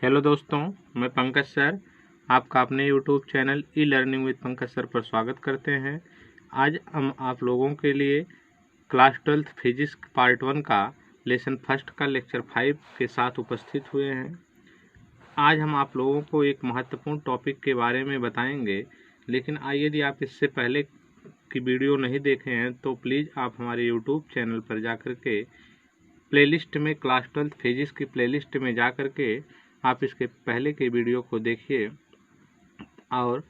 Hello दोस्तों, मैं Pankaj sir आपका अपने YouTube channel e learning with Pankaj sir पर स्वागत करते हैं। आज हम आप लोगों के लिए क्लास 12th फिजिक्स पार्ट 1 का लेसन फर्स्ट का लेक्चर 5 के साथ उपस्थित हुए हैं। आज हम आप लोगों को एक महत्वपूर्ण टॉपिक के बारे में बताएंगे, लेकिन यदि आप इससे पहले की वीडियो नहीं देखे हैं तो प्लीज़ आप हमारे यूट्यूब चैनल पर जाकर के प्लेलिस्ट में क्लास 12th फिजिक्स की प्लेलिस्ट में जा कर के आप इसके पहले के वीडियो को देखिए। और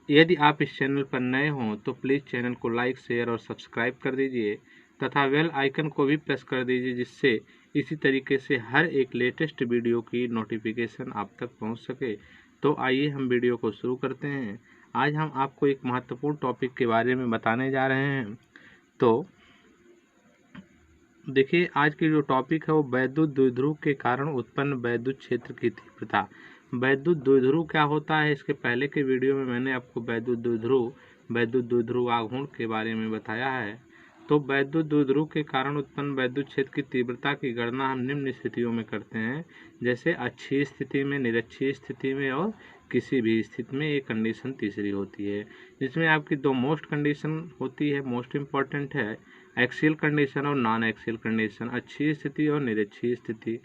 यदि आप इस चैनल पर नए हों तो प्लीज़ चैनल को लाइक, शेयर और सब्सक्राइब कर दीजिए तथा बेल आइकन को भी प्रेस कर दीजिए, जिससे इसी तरीके से हर एक लेटेस्ट वीडियो की नोटिफिकेशन आप तक पहुंच सके। तो आइए हम वीडियो को शुरू करते हैं। आज हम आपको एक महत्वपूर्ण टॉपिक के बारे में बताने जा रहे हैं। तो देखिए, आज की जो टॉपिक है वो वैद्युत द्विध्रुव के कारण उत्पन्न वैद्युत क्षेत्र की तीव्रता। वैद्युत द्विध्रुव क्या होता है, इसके पहले के वीडियो में मैंने आपको वैद्युत द्विध्रुव आघूर्ण के बारे में बताया है। तो वैद्युत द्विध्रुव के कारण उत्पन्न वैद्युत क्षेत्र की तीव्रता की गणना हम निम्न स्थितियों में करते हैं, जैसे अक्षीय स्थिति में, निरक्षीय स्थिति में और किसी भी स्थिति में। एक कंडीशन तीसरी होती है, जिसमें आपकी दो मोस्ट कंडीशन होती है, मोस्ट इम्पॉर्टेंट है एक्सियल कंडीशन और नॉन एक्सियल कंडीशन, अक्षीय स्थिति और निरक्षीय स्थिति।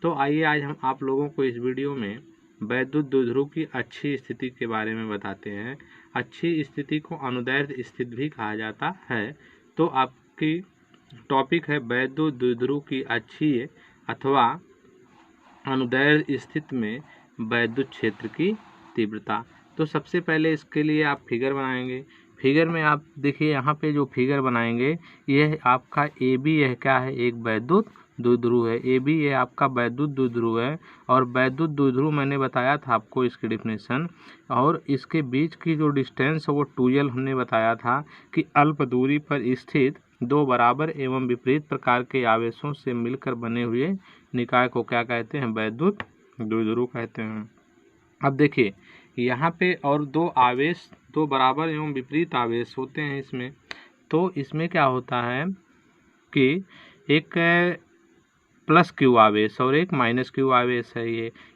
तो आइए आज हम आप लोगों को इस वीडियो में वैद्युत द्विध्रुव की अक्षीय स्थिति के बारे में बताते हैं। अक्षीय स्थिति को अनुदैर्ध्य स्थिति भी कहा जाता है। तो आपकी टॉपिक है वैद्युत द्विध्रुव की अक्षीय अथवा अनुदैर्ध्य स्थिति में वैद्युत क्षेत्र की तीव्रता। तो सबसे पहले इसके लिए आप फिगर बनाएंगे। फिगर में आप देखिए, यहाँ पे जो फिगर बनाएंगे यह आपका ए बी, यह क्या है, एक वैद्युत द्विध्रुव है। ए बी ये आपका वैद्युत द्विध्रुव है। और वैद्युत द्विध्रुव मैंने बताया था आपको इसकी डिफिनेशन, और इसके बीच की जो डिस्टेंस है वो 2l हमने बताया था कि अल्प दूरी पर स्थित दो बराबर एवं विपरीत प्रकार के आवेशों से मिलकर बने हुए निकाय को क्या कहते हैं, वैद्युत द्विध्रुव कहते हैं। अब देखिए, यहाँ पे और दो बराबर एवं विपरीत आवेश होते हैं इसमें। तो इसमें क्या होता है कि एक प्लस क्यू आवेश और एक माइनस क्यू आवेश है।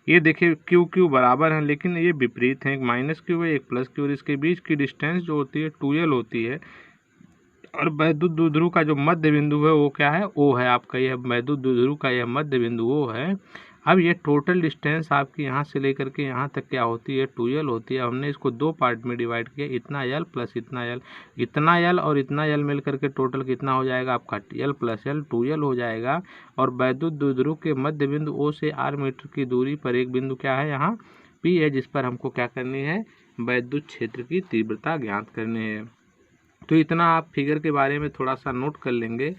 ये देखिए क्यू बराबर है, लेकिन ये विपरीत है, एक माइनस क्यू है एक प्लस क्यू, और इसके बीच की डिस्टेंस जो होती है 2l होती है। और वैद्युत द्विध्रुव का जो मध्य बिंदु है वो क्या है, ओ है आपका, यह वैद्युत द्विध्रुव का यह मध्य बिंदु वो है। अब ये टोटल डिस्टेंस आपकी यहाँ से लेकर के यहाँ तक क्या होती है, 2l होती है। हमने इसको दो पार्ट में डिवाइड किया, इतना l प्लस इतना l, इतना l और इतना l मिल करके टोटल कितना हो जाएगा आपका, l प्लस l 2l हो जाएगा। और वैद्युत द्विध्रुव के मध्य बिंदु ओ से r मीटर की दूरी पर एक बिंदु क्या है, यहाँ P है, जिस पर हमको क्या करनी है, वैद्युत क्षेत्र की तीव्रता ज्ञात करनी है। तो इतना आप फिगर के बारे में थोड़ा सा नोट कर लेंगे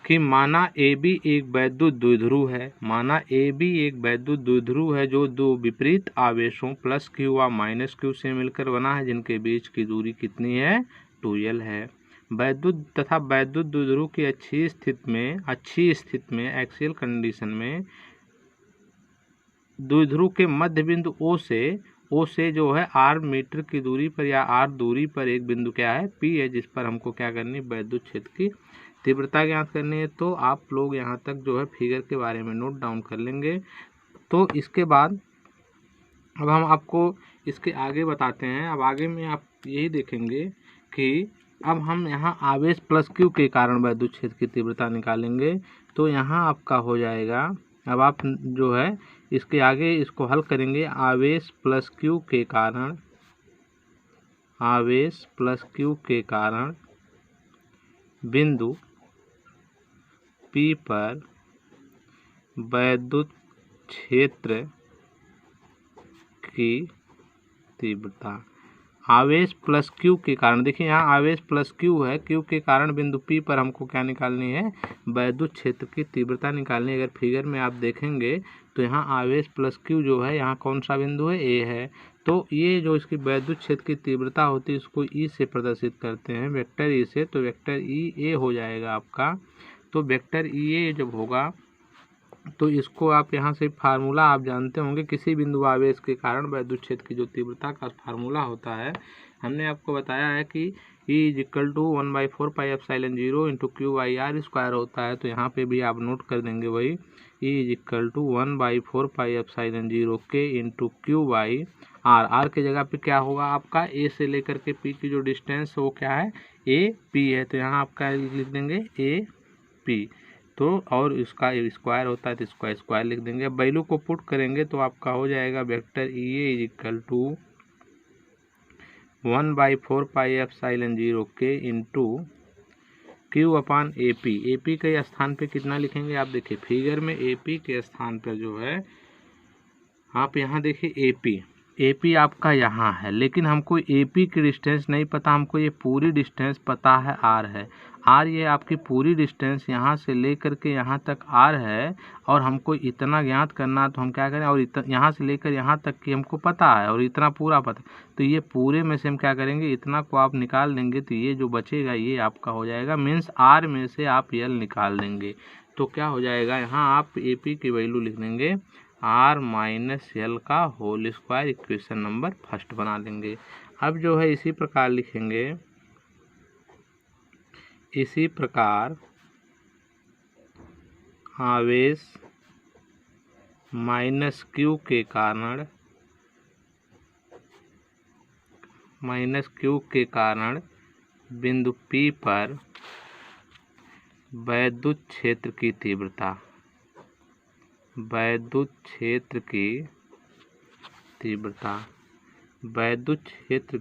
कि माना ए बी एक वैद्युत द्विध्रुव है। माना ए बी एक वैद्युत द्विध्रुव है जो दो विपरीत आवेशों प्लस क्यू व माइनस क्यू से मिलकर बना है, जिनके बीच की दूरी कितनी है, 2l है। वैद्युत द्विध्रुव की अक्षीय स्थिति में एक्सियल कंडीशन में द्विध्रुव के मध्य बिंदु ओ से जो है r मीटर की दूरी पर या r दूरी पर एक बिंदु क्या है, P है, जिस पर हमको क्या करनी है, वैद्युत क्षेत्र की तीव्रता ज्ञात करनी है। तो आप लोग यहाँ तक जो है फिगर के बारे में नोट डाउन कर लेंगे। तो इसके बाद अब हम आपको इसके आगे बताते हैं। अब आगे में आप यही देखेंगे कि अब हम यहाँ आवेश प्लस क्यू के कारण वैद्युत क्षेत्र की तीव्रता निकालेंगे। तो यहाँ आपका हो जाएगा, अब आप जो है इसके आगे इसको हल करेंगे, आवेश प्लस क्यू के कारण बिंदु P पर वैद्युत क्षेत्र की तीव्रता। आवेश प्लस क्यू के कारण, देखिए यहाँ आवेश प्लस क्यू है, क्यू के कारण बिंदु P पर हमको क्या निकालनी है, वैद्युत क्षेत्र की तीव्रता निकालनी है। अगर फिगर में आप देखेंगे तो यहाँ आवेश प्लस क्यू जो है, यहाँ कौन सा बिंदु है, ए है। तो ये जो इसकी वैद्युत क्षेत्र की तीव्रता होती है इसको ई से प्रदर्शित करते हैं, वेक्टर ई से। तो वेक्टर ई ए हो जाएगा आपका। तो वेक्टर ई ए जब होगा तो इसको आप यहाँ से फार्मूला आप जानते होंगे, किसी बिंदु आवेश के कारण वैद्युत क्षेत्र की जो तीव्रता का फार्मूला होता है, हमने आपको बताया है कि E = 1/4 पाई एप्सिलॉन 0 × Q/r² होता है। तो यहाँ पे भी आप नोट कर देंगे वही ई इज इक्वल टू 1/4πε0 के into Q by R. R की जगह पे क्या होगा आपका, ए से लेकर के पी की जो डिस्टेंस वो क्या है, ए पी है, तो यहाँ आप क्या लिख देंगे, ए पी। तो और इसका स्क्वायर होता है तो इसका स्क्वायर लिख देंगे। अब वैल्यू को पुट करेंगे तो आपका हो जाएगा vector E A is equal to 1/4πε0 के into Q upon A P. A P के स्थान पे कितना लिखेंगे आप देखिए, फिगर में ए पी के स्थान पर जो है आप यहाँ देखिए ए पी आपका यहाँ है, लेकिन हमको ए पी की डिस्टेंस नहीं पता, हमको ये पूरी डिस्टेंस पता है आर है। आर ये आपकी पूरी डिस्टेंस यहाँ से लेकर के यहाँ तक आर है, और हमको इतना ज्ञात करना तो हम क्या करें, और यहाँ से लेकर यहाँ तक की हमको पता है और इतना पूरा पता, तो ये पूरे में से हम क्या करेंगे, इतना को आप निकाल देंगे तो ये जो बचेगा ये आपका हो जाएगा, मीन्स आर में से आप यल निकाल देंगे। तो क्या हो जाएगा, यहाँ आप ए पी की वैल्यू लिख देंगे आर माइनस यल का whole square, equation number first बना देंगे। अब जो है इसी प्रकार लिखेंगे, इसी प्रकार आवेश माइनस क्यू के कारण बिंदु P पर वैद्युत क्षेत्र की तीव्रता, वैद्युत क्षेत्र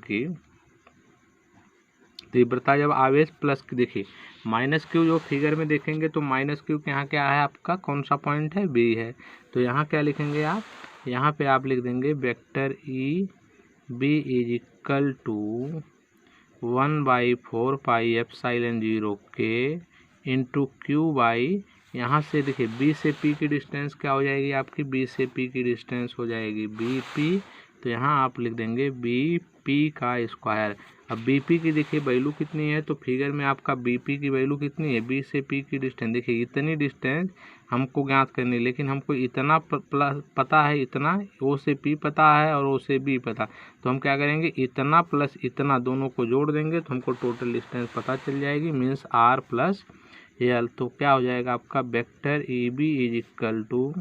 की तीव्रता जब आवेश प्लस की, देखिए माइनस क्यू जो फिगर में देखेंगे तो माइनस क्यू के यहाँ क्या है आपका, कौन सा पॉइंट है, बी है। तो यहाँ क्या लिखेंगे आप, यहाँ पे आप लिख देंगे vector E B is equal to 1/4πε0 के इंटू क्यू बाई, यहाँ से देखिए बी से पी की डिस्टेंस क्या हो जाएगी आपकी, बी से पी की डिस्टेंस हो जाएगी बी पी, तो यहाँ आप लिख देंगे बी पी का स्क्वायर। अब बी पी की देखिए वैल्यू कितनी है, तो फिगर में आपका बी पी की वैल्यू कितनी है, बी से पी की डिस्टेंस, देखिए इतनी डिस्टेंस हमको ज्ञात करनी है, लेकिन हमको इतना प्लस पता है, इतना ओ से पी पता है और ओ से बी पता, तो हम क्या करेंगे, इतना प्लस इतना दोनों को जोड़ देंगे तो हमको टोटल डिस्टेंस पता चल जाएगी, मीन्स आर प्लस एल। तो क्या हो जाएगा आपका vector E B is equal to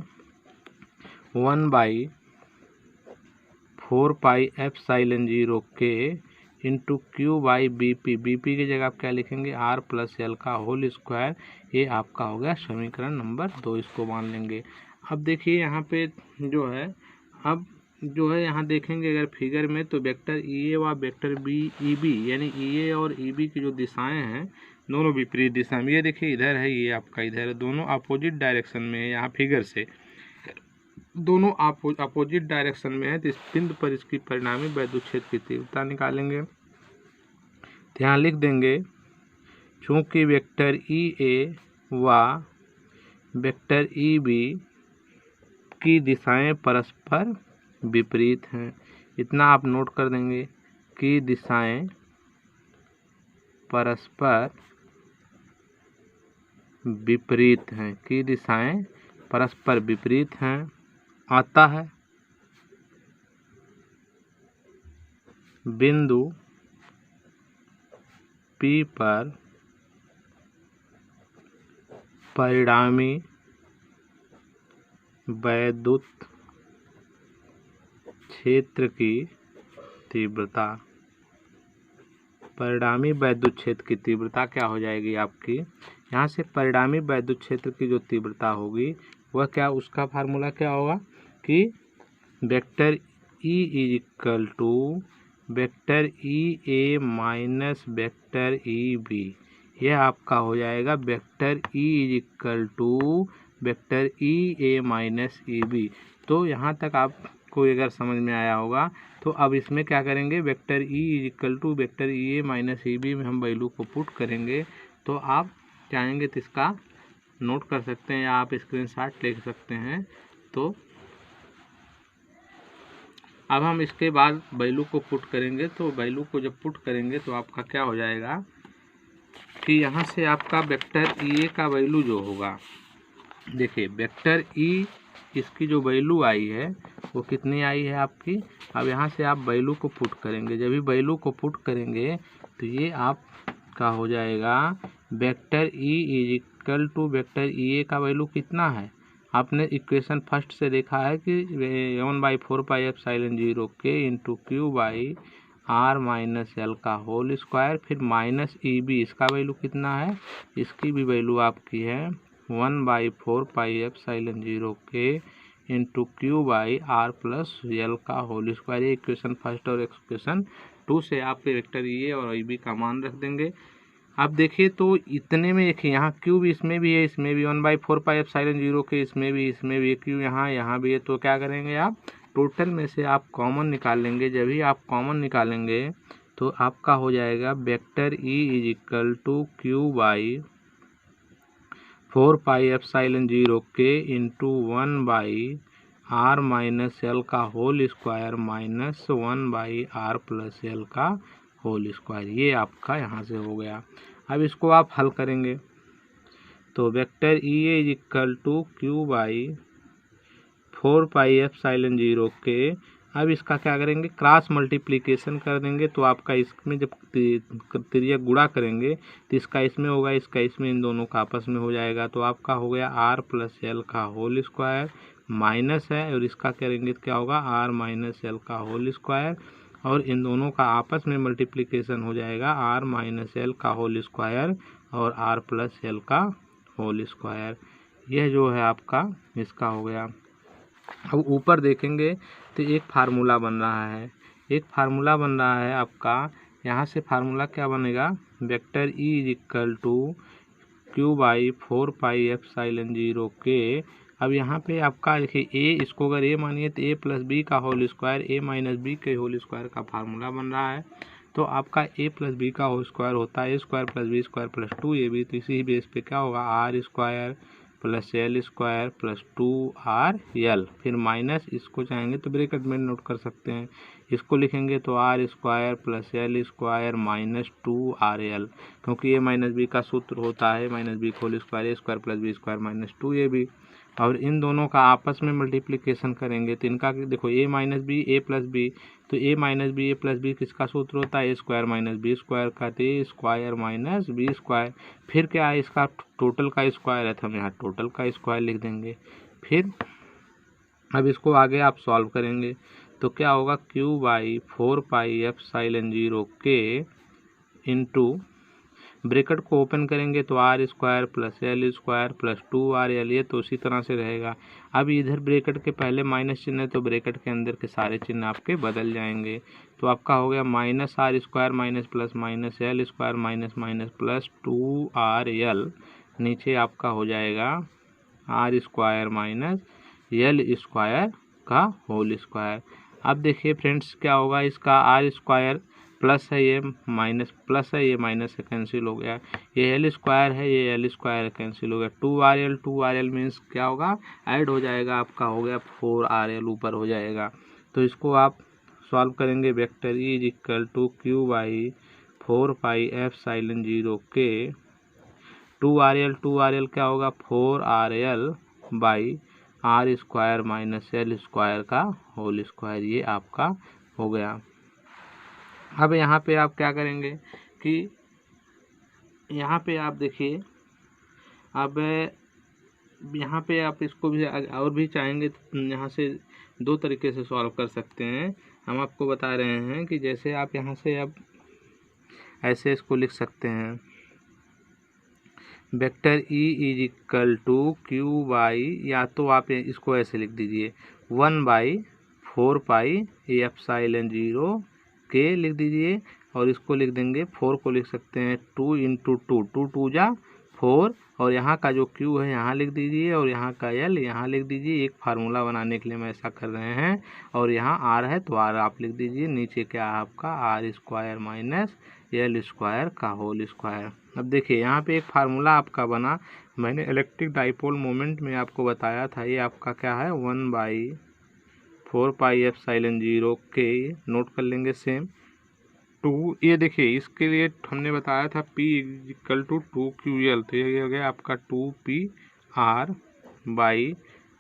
1/4πε0 के into Q by B P. B P की जगह आप क्या लिखेंगे, आर प्लस एल का होल स्क्वायर। ये आपका हो गया समीकरण नंबर 2, इसको मान लेंगे। अब देखिए यहाँ पे जो है, अब जो है यहाँ देखेंगे अगर फिगर में, तो वेक्टर ई ए व वेक्टर बी ई बी, यानी ई ए और ई बी की जो दिशाएं हैं दोनों विपरीत दिशा में, ये देखिए इधर है, ये आपका इधर है, दोनों अपोजिट डायरेक्शन में है। यहाँ फिगर से दोनों अपोजिट डायरेक्शन में है, तो इस बिंदु पर इसकी परिणामी वैद्युत क्षेत्र की तीव्रता निकालेंगे। तो यहाँ लिख देंगे चूँकि वेक्टर ई ए व वेक्टर ई बी की दिशाएं परस्पर विपरीत हैं, इतना आप नोट कर देंगे कि दिशाएं परस्पर विपरीत हैं, कि दिशाएं परस्पर विपरीत हैं। आता है बिंदु P पर परिणामी वैद्युत क्षेत्र की तीव्रता, परिणामी वैद्युत क्षेत्र की तीव्रता क्या हो जाएगी आपकी, यहाँ से परिणामी वैद्युत क्षेत्र की जो तीव्रता होगी वह क्या, उसका फार्मूला क्या होगा कि vector E is equal to vector E A minus vector E B. यह आपका हो जाएगा vector E is equal to vector E A minus E B. तो यहाँ तक आपको अगर समझ में आया होगा, तो अब इसमें क्या करेंगे, vector E is equal to vector E A minus E B में हम वैल्यू को पुट करेंगे। तो आप चाहेंगे तो इसका नोट कर सकते हैं या आप स्क्रीनशॉट ले सकते हैं। तो अब हम इसके बाद वैल्यू को पुट करेंगे, तो वैल्यू को जब पुट करेंगे तो आपका क्या हो जाएगा कि यहाँ से आपका वेक्टर ई ए का वैल्यू जो होगा, देखिए वेक्टर ई इसकी जो वैल्यू आई है वो कितनी आई है आपकी। अब यहाँ से आप वैल्यू को पुट करेंगे, जब भी वैल्यू को पुट करेंगे तो ये आपका हो जाएगा vector E is equal to vector E A का वैल्यू कितना है आपने इक्वेशन फर्स्ट से देखा है कि 1/4πε0 के into Q by R minus L का होल स्क्वायर, फिर माइनस ई बी, इसका वैल्यू कितना है, इसकी भी वैल्यू आपकी है 1/4πε0 के into Q by R plus L का होल स्क्वायर। ये इक्वेशन फर्स्ट और इक्वेशन 2 से आप वेक्टर ए और ई बी का मान रख देंगे। अब देखिए तो इतने में एक यहाँ क्यू भी इसमें भी है, इसमें भी 1/4πε0 के, इसमें भी क्यू यहाँ भी है। तो क्या करेंगे आप, टोटल में से आप कॉमन निकाल लेंगे। जब भी आप कॉमन निकालेंगे तो आपका हो जाएगा vector E is equal to Q by 4πε0 के इंटू 1/r माइनस एल का whole square minus 1/r plus L का होल स्क्वायर। ये आपका यहाँ से हो गया। अब इसको आप हल करेंगे तो vector E is equal to Q by 4πε0 के, अब इसका क्या करेंगे, क्रॉस मल्टीप्लिकेशन कर देंगे। तो आपका इसमें जब तिर्यक गुणा करेंगे तो इसका इसमें होगा, इसका इसमें, इन दोनों का आपस में हो जाएगा। तो आपका हो गया आर प्लस एल का होल स्क्वायर माइनस है, और इसका करेंगे तो क्या होगा, आर माइनस एल का होल स्क्वायर, और इन दोनों का आपस में मल्टीप्लिकेशन हो जाएगा आर माइनस एल का होल स्क्वायर और आर प्लस एल का होल स्क्वायर। यह जो है आपका इसका हो गया। अब ऊपर देखेंगे तो एक फार्मूला बन रहा है, आपका यहाँ से फार्मूला क्या बनेगा, vector E is equal to Q by 4πε0 के। अब यहाँ पे आपका देखिए ए, इसको अगर ए मानिए तो ए प्लस बी का whole square, A minus B के होल स्क्वायर का फार्मूला बन रहा है। तो आपका ए प्लस बी का होल स्क्वायर होता है A square plus B square plus 2ab। तो इसी बेस पे क्या होगा, R square plus L square plus 2RL, फिर माइनस, इसको चाहेंगे तो ब्रैकेट में नोट कर सकते हैं। इसको लिखेंगे तो R square plus L square minus 2RL, क्योंकि ए माइनस बी का सूत्र होता है minus B whole square, A square plus B square minus 2ab। और इन दोनों का आपस में मल्टीप्लिकेशन करेंगे तो इनका देखो ए माइनस बी ए प्लस बी, तो ए माइनस बी ए प्लस बी किसका सूत्र होता है, A square minus B square का, तो ए स्क्वायर माइनस बी स्क्वायर। फिर क्या है, इसका टोटल का स्क्वायर है तो हम यहाँ टोटल का स्क्वायर लिख देंगे। फिर अब इसको आगे आप सॉल्व करेंगे तो क्या होगा, क्यू बाई 4πε0 के इंटू ब्रैकेट को ओपन करेंगे तो R square plus L square plus 2RL, ये तो उसी तरह से रहेगा। अब इधर ब्रैकेट के पहले माइनस चिन्ह है तो ब्रैकेट के अंदर के सारे चिन्ह आपके बदल जाएंगे। तो आपका हो गया minus R square minus plus minus L square minus minus plus 2RL, नीचे आपका हो जाएगा R square minus L square का होल स्क्वायर। अब देखिए फ्रेंड्स क्या होगा, इसका आर स्क्वायर प्लस है, ये माइनस प्लस है, ये माइनस से कैंसिल हो गया, ये एल स्क्वायर है, ये एल स्क्वायर कैंसिल हो गया, 2RL मीन्स क्या होगा, ऐड हो जाएगा, आपका हो गया 4RL ऊपर हो जाएगा। तो इसको आप सॉल्व करेंगे, vector E is equal to Q by 4πε0 के 2RL क्या होगा, 4RL by R square minus L square का होल स्क्वायर, ये आपका हो गया। अब यहाँ पे आप क्या करेंगे कि यहाँ पे आप देखिए, अब यहाँ पे आप इसको भी और भी चाहेंगे तो यहाँ से दो तरीके से सॉल्व कर सकते हैं। हम आपको बता रहे हैं कि जैसे आप यहाँ से अब ऐसे इसको लिख सकते हैं, vector E is equal to Q by, या तो आप इसको ऐसे लिख दीजिए 1/4πε0 के लिख दीजिए, और इसको लिख देंगे 4 को लिख सकते हैं 2 इंटू 2 जा 4, और यहाँ का जो Q है यहाँ लिख दीजिए, और यहाँ का L यहाँ लिख दीजिए। एक फार्मूला बनाने के लिए हम ऐसा कर रहे हैं, और यहाँ R है तो R आप लिख दीजिए। नीचे क्या है आपका R square minus L square का होल स्क्वायर। अब देखिए यहाँ पे एक फार्मूला आपका बना, मैंने इलेक्ट्रिक डाइपोल मोमेंट में आपको बताया था, ये आपका क्या है 1/4πε0 के, नोट कर लेंगे सेम 2। ये देखिए इसके लिए हमने बताया था P इक्वल टू 2QL, तो ये हो गया आपका 2PR by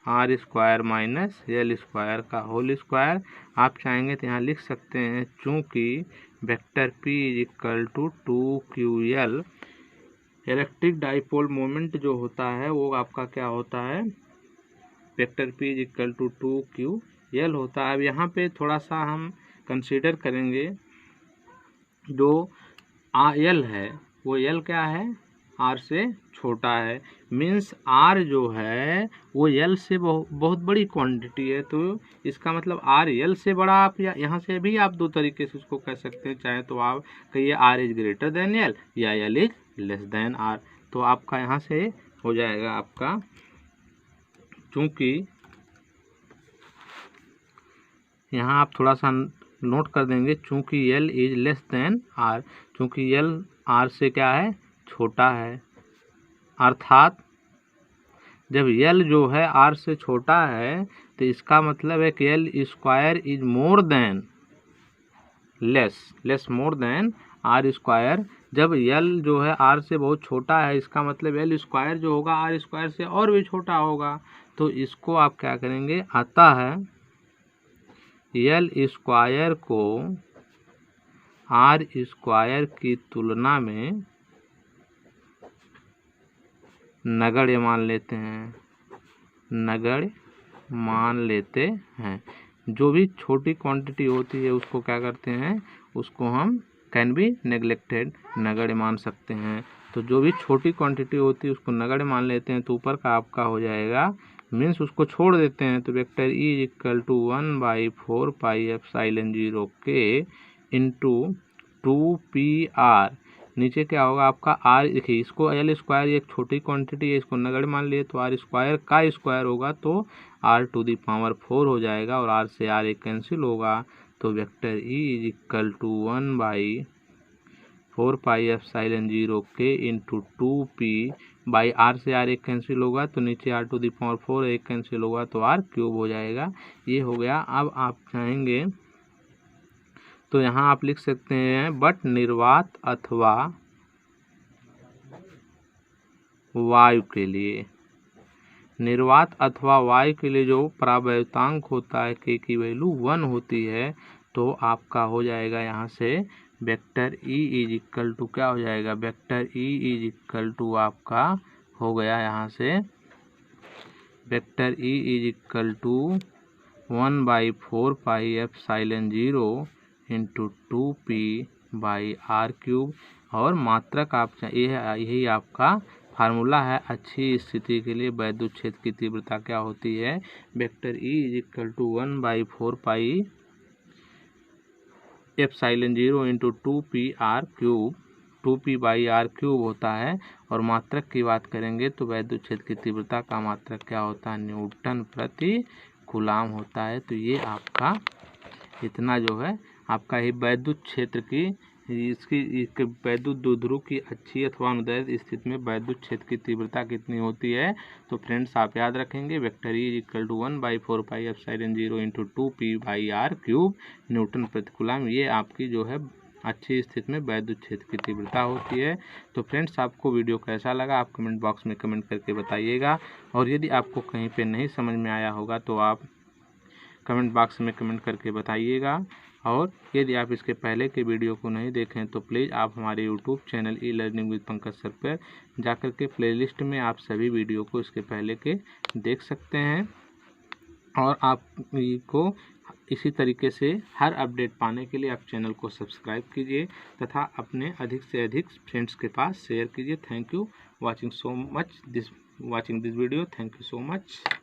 R square minus L square का होल स्क्वायर। आप चाहेंगे तो यहाँ लिख सकते हैं, चूँकि vector P equal to 2QL, electric dipole moment जो होता है वो आपका क्या होता है, vector P is equal to 2QL होता है। अब यहाँ पे थोड़ा सा हम कंसीडर करेंगे, जो L है वो L क्या है, R से छोटा है, मीन्स R जो है वो L से बहुत बड़ी क्वांटिटी है। तो इसका मतलब R L से बड़ा, आप यहाँ से भी आप दो तरीके से उसको कह सकते हैं। चाहे तो आप कहिए R is greater than L या L is less than R। तो आपका यहाँ से हो जाएगा आपका, चूंकि यहाँ आप थोड़ा सा नोट कर देंगे, चूंकि L is less than R, चूंकि L R से क्या है, छोटा है, अर्थात जब L जो है R से छोटा है तो इसका मतलब है कि L square is more than less more than R square. जब L जो है R से बहुत छोटा है, इसका मतलब L स्क्वायर जो होगा R स्क्वायर से और भी छोटा होगा। तो इसको आप क्या करेंगे, आता है L स्क्वायर को R स्क्वायर की तुलना में नगण्य मान लेते हैं, नगण्य मान लेते हैं। जो भी छोटी क्वांटिटी होती है उसको क्या करते हैं, उसको हम कैन बी नेग्लेक्टेड, नगण्य मान सकते हैं। तो जो भी छोटी क्वांटिटी होती है उसको नगण्य मान लेते हैं। तो ऊपर का आपका हो जाएगा, मीन्स उसको छोड़ देते हैं। तो vector E is equal to 1/4 pi epsilon 0 K into 2PR। नीचे क्या होगा आपका R, देखिए इसको L स्क्वायर, एक छोटी क्वांटिटी है, इसको नगण्य मान लिए तो R स्क्वायर का स्क्वायर होगा तो R⁴ हो जाएगा और R से R एक कैंसिल होगा। तो vector E is equal to 1/4 pi epsilon 0 K into 2P by R से R एक कैंसिल होगा तो नीचे R⁴ एक कैंसिल होगा तो R³ हो जाएगा। ये हो गया। अब आप चाहेंगे तो यहाँ आप लिख सकते हैं, बट निर्वात अथवा वायु के लिए, निर्वात अथवा वायु के लिए जो परावैद्युतांक होता है K की वैल्यू 1 होती है, तो आपका हो जाएगा यहाँ से vector E is equal to क्या हो जाएगा, vector E is equal to आपका हो गया यहाँ से vector E is equal to 1/4 pi epsilon 0 into 2P by R³। और मात्रक आप यही आपका फार्मूला है। अच्छी स्थिति के लिए वैद्युत क्षेत्र की तीव्रता क्या होती है, vector E is equal to 1/4 pi epsilon 0 into 2PR³ 2P by R³ होता है। और मात्रक की बात करेंगे तो वैद्युत क्षेत्र की तीव्रता का मात्रक क्या होता है, न्यूटन प्रति कूलाम होता है। तो ये आपका इतना जो है आपका ही वैद्युत क्षेत्र की, इसकी वैद्युत द्विध्रुव की अच्छी अथवा अनुदैर्ध्य स्थिति में वैद्युत क्षेत्र की तीव्रता कितनी होती है। तो फ्रेंड्स आप याद रखेंगे, vector E is equal to 1/4 pi epsilon 0 into 2P by R³ newton प्रति कूलाम। ये आपकी जो है अच्छी स्थिति में वैद्युत क्षेत्र की तीव्रता होती है। तो फ्रेंड्स आपको वीडियो कैसा लगा आप कमेंट बॉक्स में कमेंट करके बताइएगा। और यदि आपको कहीं पे नहीं समझ में आया होगा तो आप कमेंट बॉक्स में कमेंट करके बताइएगा। और यदि आप इसके पहले के वीडियो को नहीं देखें तो प्लीज़ आप हमारे YouTube channel e learning with Pankaj sir पर जाकर के प्लेलिस्ट में आप सभी वीडियो को इसके पहले के देख सकते हैं। और आप को इसी तरीके से हर अपडेट पाने के लिए आप चैनल को सब्सक्राइब कीजिए तथा अपने अधिक से अधिक फ्रेंड्स के पास शेयर कीजिए। Thank you watching this video. Thank you so much.